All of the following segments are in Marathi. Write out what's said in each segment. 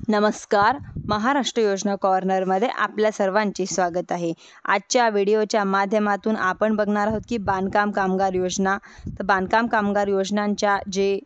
नमस्कार. महाराष्ट्र योजना कॉर्नरमध्ये आपल्या सर्वांचे स्वागत आहे. आजच्या व्हिडिओच्या माध्यमातून आपण बघणार आहोत की बांधकाम कामगार योजना. तर बांधकाम कामगार योजनांच्या जे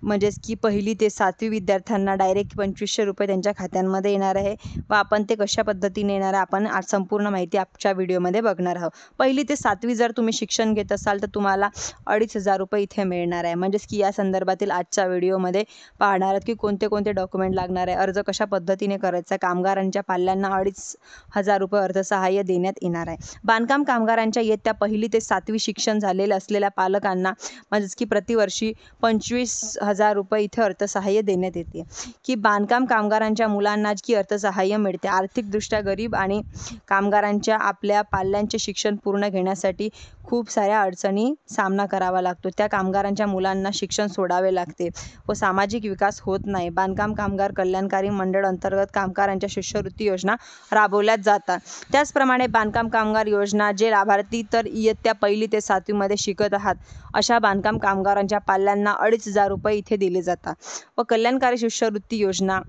म्हणजेच की 1ली ते 7वी विद्यार्थ्यांना डायरेक्ट 2500 रुपये त्यांच्या खात्यांमध्ये येणार आहे व आपण ते कशा पद्धतीने येणार आहे आपण आज संपूर्ण माहिती आजच्या व्हिडिओमध्ये बघणार आहोत. 1ली ते 7वी जर तुम्ही शिक्षण घेत असाल तर तुम्हाला 2500 रुपये इथे मिळणार आहे. म्हणजेच की या संदर्भातील आजच्या व्हिडिओमध्ये पाहणार आहोत की कोणते कोणते डॉक्युमेंट लागणार आहे, अर्ज कशा पद्धतीने करायचा, कामगारांच्या पाल्यांना 2500 रुपये अर्थसहाय्य देण्यात येणार आहे. बांधकाम कामगारांच्या इयत्ता 1ली ते 7वी शिक्षण झालेले असलेल्या पालकांना म्हणजेच की प्रतिवर्षी 25,000 रुपये इथे अर्थसहाय्य देण्यात येते. की बांधकाम कामगारांच्या मुलांना की अर्थसहाय्य मिळते. आर्थिकदृष्ट्या गरीब आणि कामगारांच्या आपल्या पाल्यांचे शिक्षण पूर्ण घेण्यासाठी खूप साऱ्या अडचणी सामना करावा लागतो. त्या कामगारांच्या मुलांना शिक्षण सोडावे लागते व सामाजिक विकास होत नाही. बांधकाम कामगार कल्याणकारी मंडळ अंतर्गत कामगारांच्या शिष्यवृत्ती योजना राबवल्या जातात. त्याचप्रमाणे बांधकाम कामगार योजना जे लाभार्थी तर इयत्ता 1ली ते 7वी मध्ये शिकत आहात अशा बांधकाम कामगारांच्या पाल्यांना 2500 रुपये इथे दिले जातात. व कल्याणकारी शिष्यवृत्ती योजना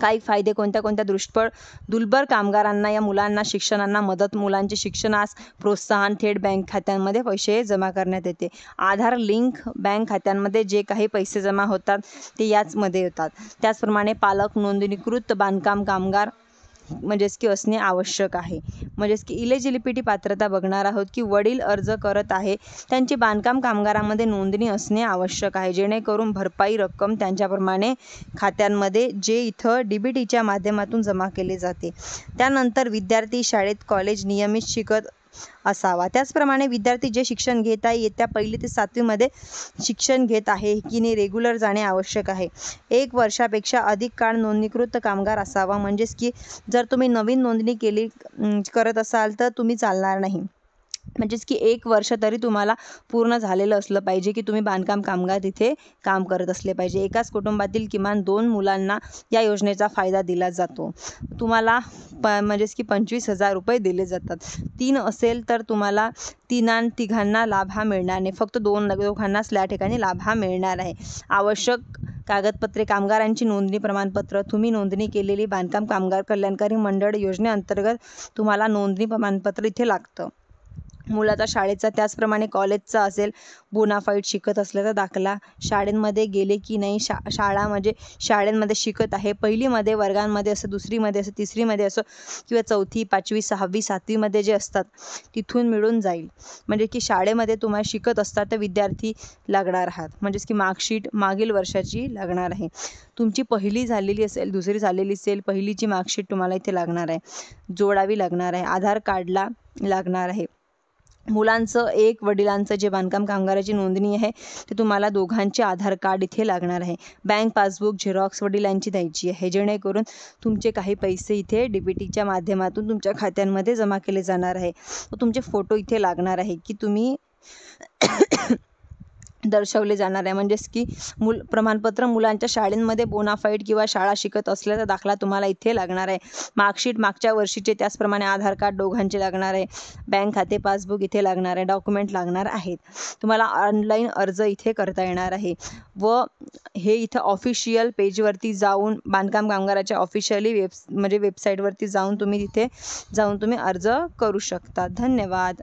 काही फायदे कोणत्या दुर्बल कामगारांना या मुलांना शिक्षणांना मदत, मुलांचे शिक्षणास प्रोत्साहन, थेट बँक खात्यांमध्ये पैसे जमा करण्यात येते. आधार लिंक बँक खात्यांमध्ये जे काही पैसे जमा होतात ते याचमध्ये होतात. त्याचप्रमाणे पालक नोंदणीकृत बांधकाम कामगार म्हणजेच की असणे आवश्यक आहे. म्हणजेच की इलिजिबिलिटी पात्रता बघणार आहोत की वडील अर्ज करत आहे त्यांची बांधकाम कामगारांमध्ये नोंदणी असणे आवश्यक आहे जेणेकरून भरपाई रक्कम त्यांच्याप्रमाणे खात्यांमध्ये जे इथं DBTच्या माध्यमातून जमा केले जाते. त्यानंतर विद्यार्थी शाळेत कॉलेज नियमित शिकत असावा. त्याचप्रमाणे विद्यार्थी जे शिक्षण घेत आहे इयत्ता 1ली ते 7वी मध्ये शिक्षण घेत आहे की नाही रेग्युलर जाणे आवश्यक आहे. 1 वर्षापेक्षा अधिक काळ नोंदणीकृत कामगार असावा. म्हणजेच की जर तुम्ही नवीन नोंदणी करत असाल तर तुम्ही चालणार नाही. म्हणजेच की 1 वर्ष तरी तुम्हाला पूर्ण झालेलं असलं पाहिजे की तुम्ही बांधकाम कामगार तिथे काम करत असले पाहिजे. एकाच कुटुंबातील किमान 2 मुलांना या योजनेचा फायदा दिला जातो. तुम्हाला म्हणजेच की 25,000 रुपये दिले जातात. 3 असेल तर तुम्हाला तिघांना लाभ हा मिळणार नाही. फक्त दोघांनाच या ठिकाणी लाभ हा मिळणार आहे. आवश्यक कागदपत्रे कामगारांची नोंदणी प्रमाणपत्र, तुम्ही नोंदणी केलेली बांधकाम कामगार कल्याणकारी मंडळ योजनेअंतर्गत तुम्हाला नोंदणी प्रमाणपत्र इथे लागतं. मुलाचा शाळेचा त्याचप्रमाणे कॉलेजचा असेल बोनाफाईड शिकत असल्याचा दाखला, शाळेमध्ये गेले की नाही, शाळा म्हणजे शाळेमध्ये शिकत आहे 1लीमध्ये वर्गांमध्ये असं, 2रीमध्ये असं, 3रीमध्ये असं किंवा 4थी 5वी 6वी 7वीमध्ये जे असतात तिथून मिळून जाईल. म्हणजे की शाळेमध्ये तुम्हाला शिकत असतात तर विद्यार्थी लागणार आहात. म्हणजेच की मार्कशीट मागील वर्षाची लागणार आहे. तुमची 1ली झालेली असेल, 2री झालेली असेल, 1लीची मार्कशीट तुम्हाला इथे लागणार आहे, जोडावी लागणार आहे. आधार कार्डला लागणार आहे. मुलांचं एक, वडिलांचं जे बांधकाम कामगाराची नोंदणी आहे ते तुम्हाला दोघांचे आधार कार्ड इथे लागणार आहे. बँक पासबुक झेरॉक्स वडिलांची द्यायची आहे जेणेकरून तुमचे काही पैसे इथे DBTच्या माध्यमातून तुमच्या खात्यांमध्ये जमा केले जाणार आहे. तुमचे फोटो इथे लागणार आहे की तुम्ही दर्शवले जाणार आहे. म्हणजेच की प्रमाणपत्र मुलांच्या शाळेमध्ये बोनाफाईड किंवा शाळा शिकत असल्याचा दाखला तुम्हाला इथे लागणार आहे. मार्कशीट मागच्या वर्षीचे, त्याचप्रमाणे आधार कार्ड दोघांचे लागणार आहे. बँक खाते पासबुक इथे लागणार आहे. डॉक्युमेंट लागणार आहेत. तुम्हाला ऑनलाईन अर्ज इथे करता येणार आहे व हे इथं ऑफिशियल पेजवरती जाऊन बांधकाम कामगाराच्या ऑफिशियली वेबसाईटवरती जाऊन तुम्ही तिथे जाऊन तुम्ही अर्ज करू शकता. धन्यवाद.